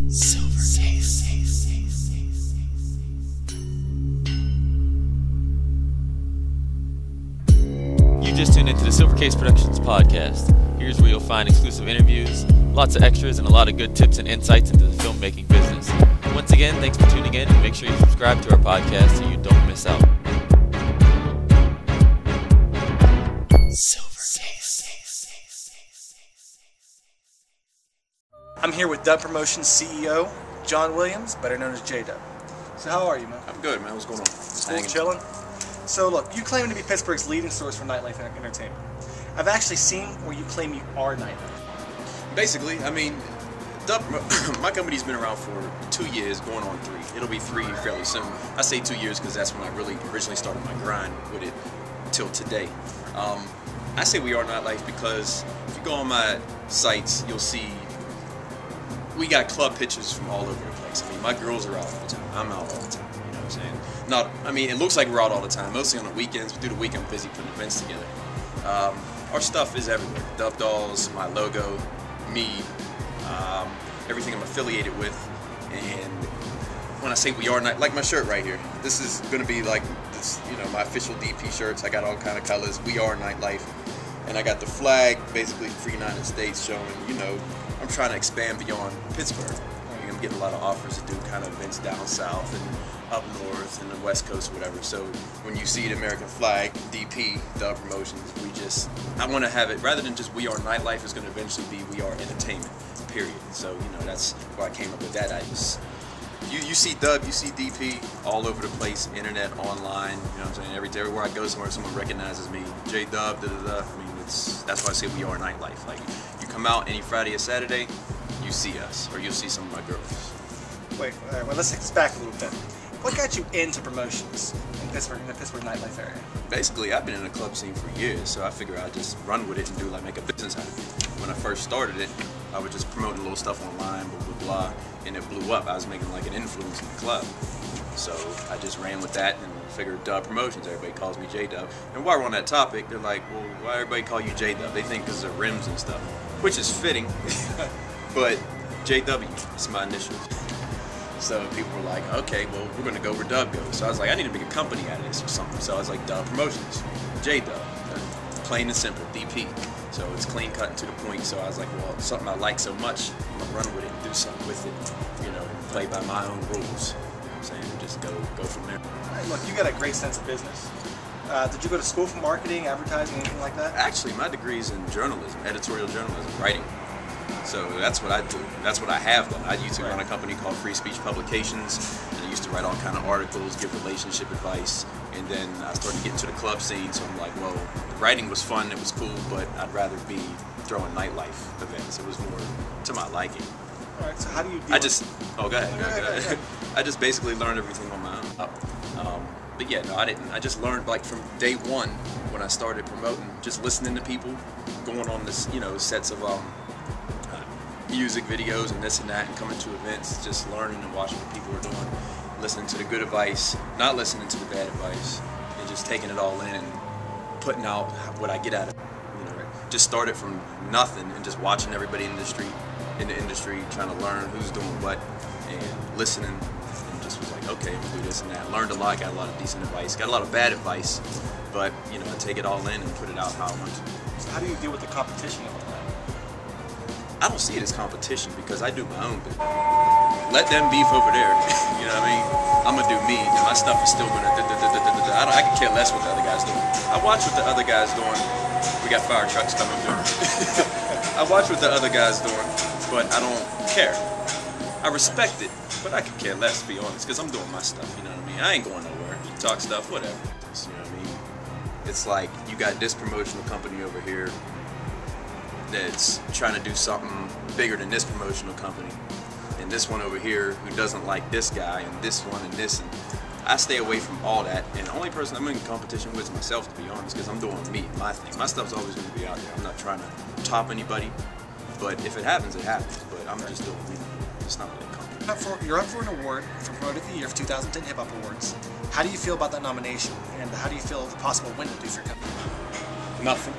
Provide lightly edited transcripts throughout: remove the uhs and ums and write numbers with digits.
Silvercase. You just tuned into the Silvercase Productions podcast. Here's where you'll find exclusive interviews, lots of extras, and a lot of good tips and insights into the filmmaking business. Once again, thanks for tuning in, and make sure you subscribe to our podcast so you don't miss out. I'm here with Dub Promotions CEO, John Williams, better known as JDub. So how are you, man? I'm good, man. What's going on? School's chilling? So look, you claim to be Pittsburgh's leading source for nightlife entertainment. I've actually seen where you claim you are nightlife. Basically, I mean, my company's been around for 2 years, going on 3. It'll be 3 fairly soon. I say 2 years because that's when I really originally started my grind with it till today. I say we are nightlife because if you go on my sites, you'll see we got club pictures from all over the place. I mean, my girls are out all the time. I'm out all the time. You know what I'm saying? I mean, it looks like we're out all the time, mostly on the weekends. But through the week, I'm busy putting events together. Our stuff is everywhere. Dub Dolls, my logo, me, everything I'm affiliated with. And when I say we are like my shirt right here, this is going to be like this, you know, my official DP shirts. I got all kind of colors. We are nightlife. And I got the flag, basically for the United States, showing, you know, I'm trying to expand beyond Pittsburgh. I'm getting a lot of offers to do kind of events down south and up north and the west coast, whatever. So when you see the American flag, DP, Dub Promotions, I want to have it, rather than just we are nightlife, it's going to eventually be we are entertainment, period. So, you know, that's where I came up with that. You see Dub, you see DP all over the place, internet, online, you know what I'm saying? Everywhere I go somewhere, someone recognizes me, JDub, da-da-da. I mean, that's why I say we are nightlife. Like, you come out any Friday or Saturday, you see us, or you'll see some of my girls. Wait, all right, well, let's take this back a little bit. What got you into promotions in the Pittsburgh nightlife area? Basically, I've been in the club scene for years, so I figured I'd just run with it and make a business out of it. When I first started it, I was just promoting little stuff online, blah, blah, blah, and it blew up. I was making like an influence in the club. So I just ran with that and figured Dub Promotions. Everybody calls me JDub. And while we're on that topic, they're like, well, why everybody call you JDub? They think because of rims and stuff, which is fitting, but JW is my initials. So people were like, okay, well, we're going to go where Dub goes. So I was like, I need to make a company out of this or something. So I was like, Dub Promotions, JDub, plain and simple, DP. So it's clean cut and to the point. So I was like, well, something I like so much, I'm going to run with it and do something with it, you know, and play by my own rules. You know what I'm saying? And just go from there. Right, look, you got a great sense of business. Did you go to school for marketing, advertising, anything like that? Actually, my degree is in journalism, editorial journalism, writing. So that's what I do. That's what I have done. I used to run a company called Free Speech Publications, and I used to write all kind of articles, give relationship advice, and then I started getting to the club scene, so I'm like, well, the writing was fun, it was cool, but I'd rather be throwing nightlife events. It was more to my liking. All right, so how do you go ahead. I just basically learned everything on my own. But yeah, no, I didn't. I just learned like from day one when I started promoting, just listening to people, going on this, you know, sets of music videos and this and that, and coming to events, just learning and watching what people are doing, listening to the good advice, not listening to the bad advice, and just taking it all in and putting out what I get out of it. You know, just started from nothing and just watching everybody in the industry, trying to learn who's doing what and listening, and just was like, okay, I'm gonna do this and that. Learned a lot, got a lot of decent advice, got a lot of bad advice, but you know, I take it all in and put it out how I want to. So how do you deal with the competition of all that? I don't see it as competition because I do my own thing. Let them beef over there, you know what I mean? I'm gonna do me, and my stuff is still gonna I can care less what the other guy's doing. I watch what the other guy's doing. We got fire trucks coming through. I watch what the other guy's doing, but I don't care. I respect it, but I could care less, to be honest, because I'm doing my stuff, you know what I mean? I ain't going nowhere. You talk stuff, whatever. You know what I mean? It's like you got this promotional company over here that's trying to do something bigger than this promotional company, and this one over here who doesn't like this guy, and this one and this, and I stay away from all that, and the only person I'm in competition with is myself, to be honest, because I'm doing me, my thing. My stuff's always going to be out there. I'm not trying to top anybody, but if it happens, it happens, but I'm just doing me. It's not really a company. You're up for an award for Promoter of the Year for 2010 Hip Hop Awards. How do you feel about that nomination, and how do you feel the possible win will do for your company? Nothing.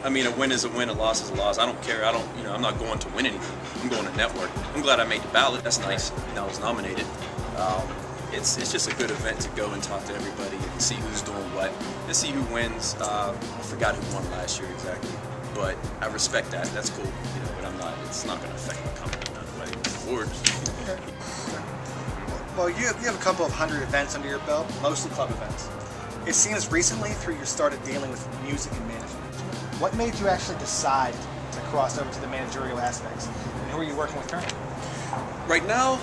I mean, a win is a win, a loss is a loss. I don't care. I'm not going to win anything. I'm going to network. I'm glad I made the ballot. That's nice. I was nominated. It's just a good event to go and talk to everybody and see who's doing what and see who wins. I forgot who won last year exactly, but I respect that. That's cool. But it's not going to affect my company in any way. Or, okay. Well, you have a couple of 100 events under your belt, mostly club events. It seems recently through you started dealing with music and management. What made you actually decide to cross over to the managerial aspects? And who are you working with currently? Right now,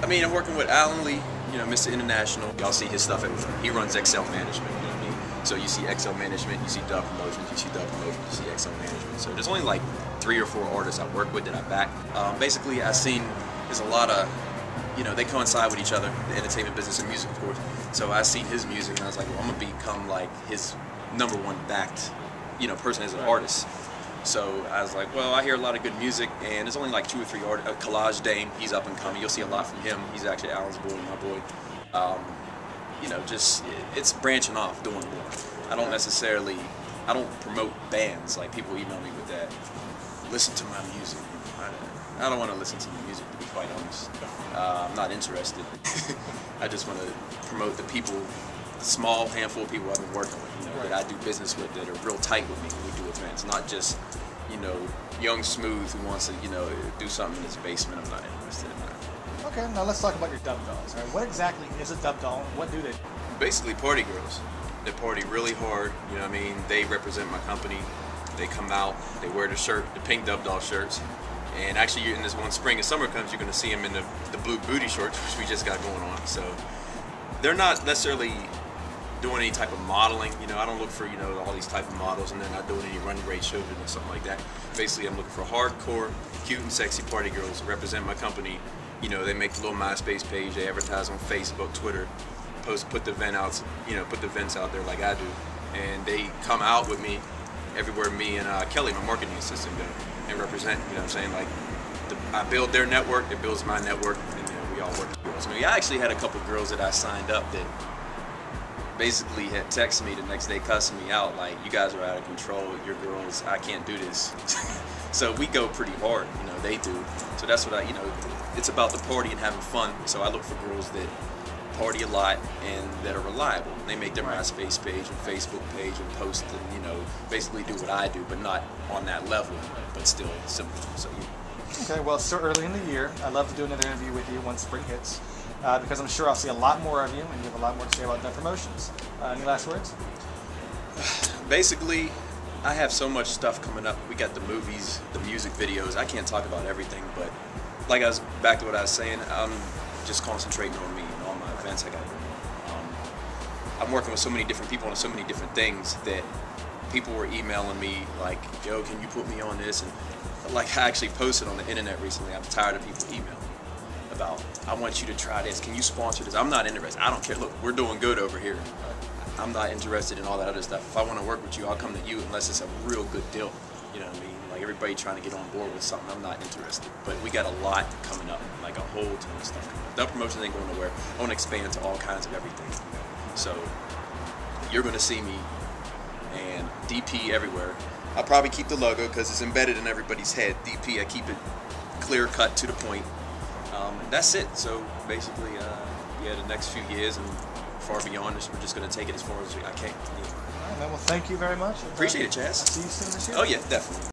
I'm working with Alan Lee, Mr. International. Y'all see his stuff everywhere. He runs XL Management, you know what I mean? So you see XL Management, you see Dub Promotions, you see Dub Promotions, you see XL Management. So there's only like 3 or 4 artists I work with that I back. Basically, I've seen there's a lot of, they coincide with each other, the entertainment business and music, of course. So I seen his music and I was like, well, I'm gonna become like his #1 backed, person as an artist. So I was like, well, I hear a lot of good music, and there's only like 2 or 3 artists. Collage Dame, he's up and coming. You'll see a lot from him. He's actually Alan's boy, my boy. It's branching off, doing more. I don't promote bands like people email me with that. Listen to my music. I don't want to listen to your music, to be quite honest. I'm not interested. I just want to promote the people, small handful of people I've been working with, that I do business with, that are real tight with me when we do events. Not just, young Smooth who wants to, do something in his basement. I'm not interested in that. Okay, now let's talk about your dub dolls. Right? What exactly is a dub doll? What do they do? Basically party girls. They party really hard, They represent my company. They come out, they wear the shirt, the pink dub doll shirts. And actually, in this one spring and summer comes, you're going to see them in the blue booty shorts, which we just got going on. So they're not necessarily doing any type of modeling. I don't look for, all these type of models, and they're not doing any running race shows or something like that. Basically, I'm looking for hardcore, cute and sexy party girls to represent my company. They make a little MySpace page, they advertise on Facebook, Twitter, put the events out there like I do. And they come out with me everywhere me and Kelly, my marketing assistant, go and represent, Like, I build their network, it builds my network, and we all work together. So I actually had a couple girls that I signed up that basically had texted me the next day cussing me out, like, you guys are out of control, your girls, I can't do this. So we go pretty hard, they do. So that's what it's about the party and having fun. So I look for girls that party a lot and that are reliable. They make their MySpace page and Facebook page and post and, basically do what I do, but not on that level, but still similar. So Okay, well, it's so early in the year. I'd love to do another interview with you once spring hits, because I'm sure I'll see a lot more of you, and you have a lot more to say about Dub Promotions. Any last words? Basically, I have so much stuff coming up. We got the movies, the music videos. I can't talk about everything, but back to what I was saying, I'm just concentrating on me and all my events I got going on. I'm working with so many different people on so many different things that people were emailing me like, Joe, can you put me on this? And like, I actually posted on the internet recently, I'm tired of people emailing me about, I want you to try this, can you sponsor this? I'm not interested, I don't care, look, we're doing good over here. I'm not interested in all that other stuff. If I want to work with you, I'll come to you unless it's a real good deal. You know what I mean? Like, everybody trying to get on board with something, I'm not interested. But we got a lot coming up, like a whole ton of stuff coming up. Dub Promotions ain't going nowhere. I want to expand to all kinds of everything. So you're going to see me and DP everywhere. I'll probably keep the logo because it's embedded in everybody's head. DP, I keep it clear cut to the point. That's it. So basically, the next few years and far beyond this, we're just going to take it as far as I can. All right, man. Well, thank you very much. Appreciate it, Chas. I'll see you soon this year. Oh, yeah, definitely.